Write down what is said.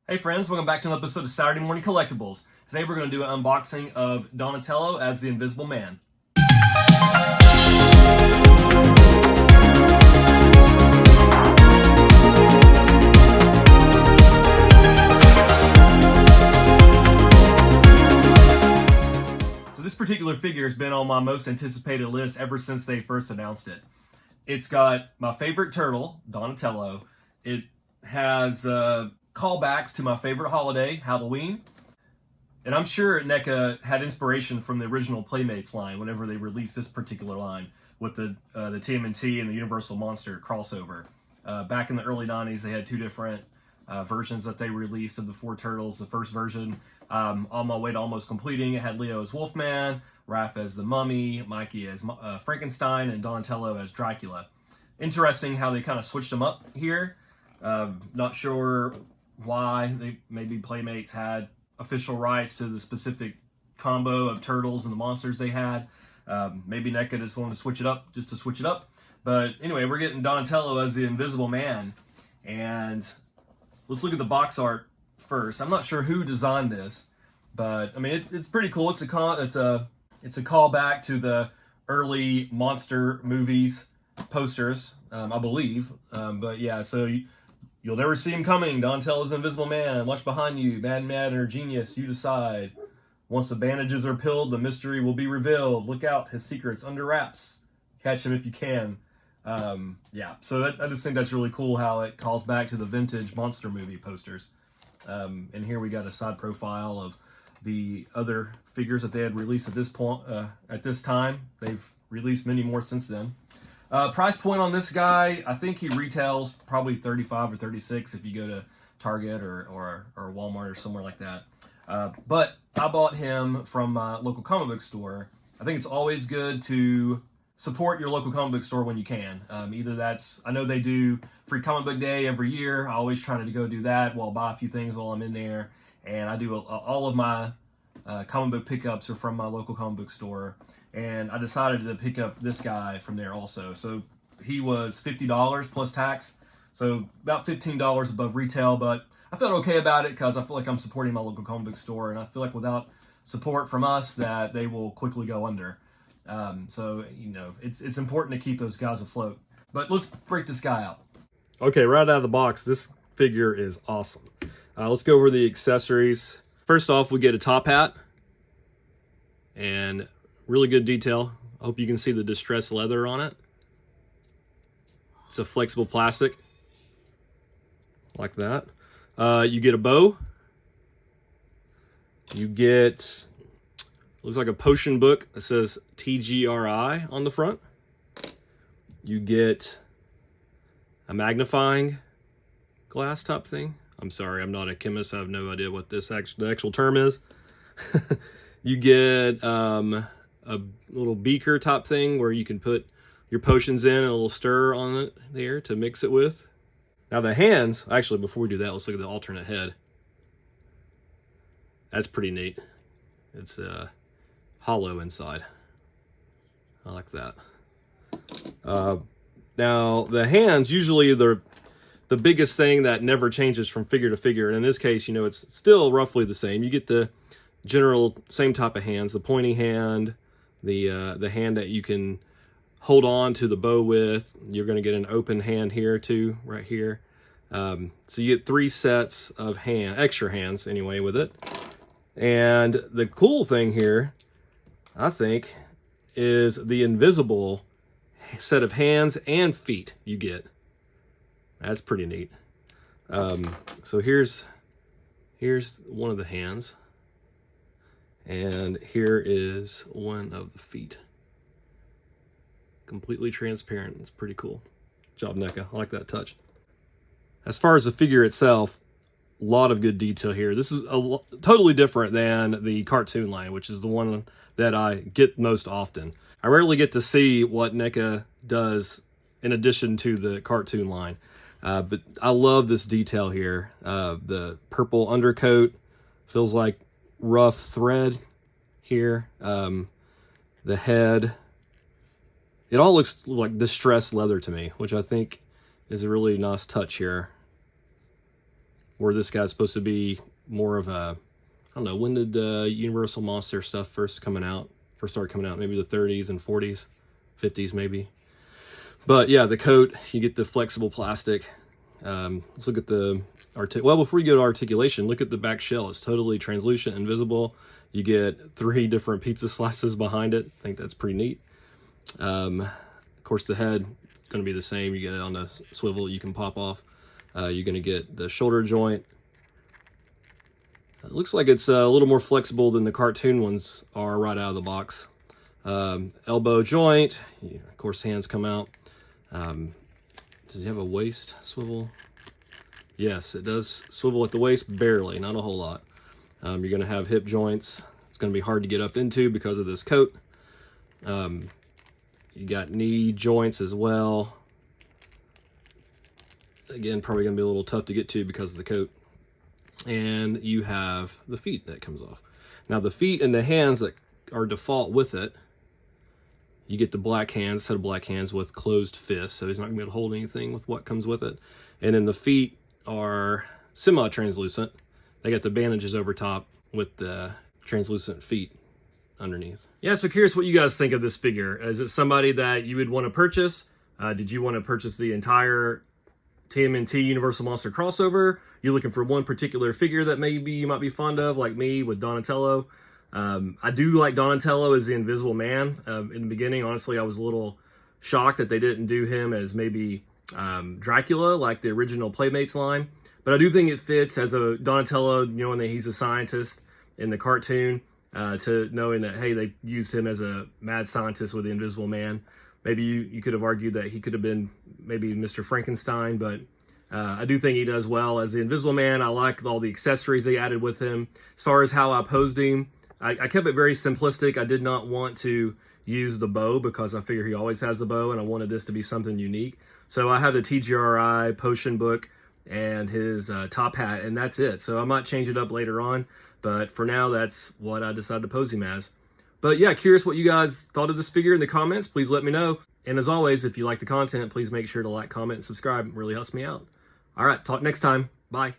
Hey friends, welcome back to another episode of Saturday Morning Collectibles. Today we're going to do an unboxing of Donatello as the Invisible Man. So this particular figure has been on my most anticipated list ever since they first announced it. It's got my favorite turtle, Donatello. It has callbacks to my favorite holiday, Halloween. And I'm sure NECA had inspiration from the original Playmates line whenever they released this particular line with the TMNT and the Universal Monster crossover. Back in the early 90s, they had two different versions that they released of the four turtles. The first version, on my way to almost completing, it had Leo as Wolfman, Raph as the Mummy, Mikey as Frankenstein, and Donatello as Dracula. Interesting how they kind of switched them up here. Not sure why. Maybe Playmates had official rights to the specific combo of turtles and the monsters they had. Maybe NECA just wanted to switch it up just to switch it up. But anyway, we're getting Donatello as the Invisible Man. And let's look at the box art first. I'm not sure who designed this, but I mean it's pretty cool. It's a callback to the early monster movies posters, I believe. But yeah, so you'll never see him coming. Donatello's an Invisible Man. Watch behind you. Mad or genius, you decide. Once the bandages are peeled, the mystery will be revealed. Look out, his secret's under wraps. Catch him if you can. Yeah, so I just think that's really cool how it calls back to the vintage monster movie posters. And here we got a side profile of the other figures that they had released at this point. At this time, they've released many more since then. Price point on this guy, I think he retails probably $35 or $36 if you go to Target or Walmart or somewhere like that. But I bought him from my local comic book store. I think it's always good to support your local comic book store when you can. Either that's, I know they do free comic book day every year. I always try to go do that. Well, I'll buy a few things while I'm in there. And I do all of my comic book pickups are from my local comic book store. And I decided to pick up this guy from there also. So he was $50 plus tax. So about $15 above retail, but I felt okay about it because I feel like I'm supporting my local comic book store. And I feel like without support from us that they will quickly go under. So, you know, it's important to keep those guys afloat. But let's break this guy out. Okay, right out of the box, this figure is awesome. Let's go over the accessories. First off, we get a top hat. And really good detail. I hope you can see the distressed leather on it. It's a flexible plastic. Like that. You get a bow. You get, looks like a potion book that says TGRI on the front. You get a magnifying glass type thing. I'm sorry, I'm not a chemist. I have no idea what this the actual term is. You get a little beaker type thing where you can put your potions in and a little stir on it there to mix it with. Now the hands, actually before we do that, let's look at the alternate head. That's pretty neat. It's hollow inside. I like that. Now the hands, usually the biggest thing that never changes from figure to figure. And in this case, you know, it's still roughly the same. You get the general same type of hands, the pointy hand, the hand that you can hold on to the bow with. You're going to get an open hand here too, right here. So you get 3 sets of extra hands anyway with it. And the cool thing here, I think, is the invisible set of hands and feet you get. That's pretty neat. So here's one of the hands. And here is one of the feet. Completely transparent. It's pretty cool. Good job, NECA. I like that touch. As far as the figure itself, a lot of good detail here. This is totally different than the cartoon line, which is the one that I get most often. I rarely get to see what NECA does in addition to the cartoon line. But I love this detail here. The purple undercoat feels like rough thread here. The head, it all looks like distressed leather to me, which I think is a really nice touch here. where this guy's supposed to be more of a, I don't know, when did the Universal Monster stuff first started coming out? Maybe the 30s and 40s, 50s maybe. But yeah, the coat, you get the flexible plastic. Let's look at the well, before you go to articulation, look at the back shell. It's totally translucent, invisible. You get 3 different pizza slices behind it. I think that's pretty neat. Of course, the head going to be the same. You get it on the swivel you can pop off. You're going to get the shoulder joint. It looks like it's a little more flexible than the cartoon ones are right out of the box. Elbow joint. Of course, hands come out. Does he have a waist swivel? Yes, it does swivel at the waist, barely, not a whole lot. You're going to have hip joints. It's going to be hard to get up into because of this coat. You got knee joints as well. Again, probably going to be a little tough to get to because of the coat. And you have the feet that comes off. Now, the feet and the hands that are default with it, you get the black hands, set of black hands with closed fists, so he's not going to be able to hold anything with what comes with it. And then the feet are semi-translucent. They got the bandages over top with the translucent feet underneath. Yeah, so curious what you guys think of this figure. Is it somebody that you would want to purchase? Did you want to purchase the entire TMNT Universal Monster crossover? You're looking for one particular figure that maybe you might be fond of, like me with Donatello. I do like Donatello as the Invisible Man. In the beginning, honestly, I was a little shocked that they didn't do him as maybe Dracula, like the original Playmates line. But I do think it fits as a Donatello, knowing that he's a scientist in the cartoon, to knowing that, hey, they used him as a mad scientist with the Invisible Man. Maybe you could have argued that he could have been maybe Mr. Frankenstein, but I do think he does well as the Invisible Man. I like all the accessories they added with him. As far as how I posed him, I kept it very simplistic. I did not want to use the bow because I figure he always has the bow, and I wanted this to be something unique. So I have the TGRI potion book and his top hat, and that's it. So I might change it up later on, but for now, that's what I decided to pose him as. But yeah, curious what you guys thought of this figure in the comments. Please let me know. And as always, if you like the content, please make sure to like, comment, and subscribe. It really helps me out. All right, talk next time. Bye.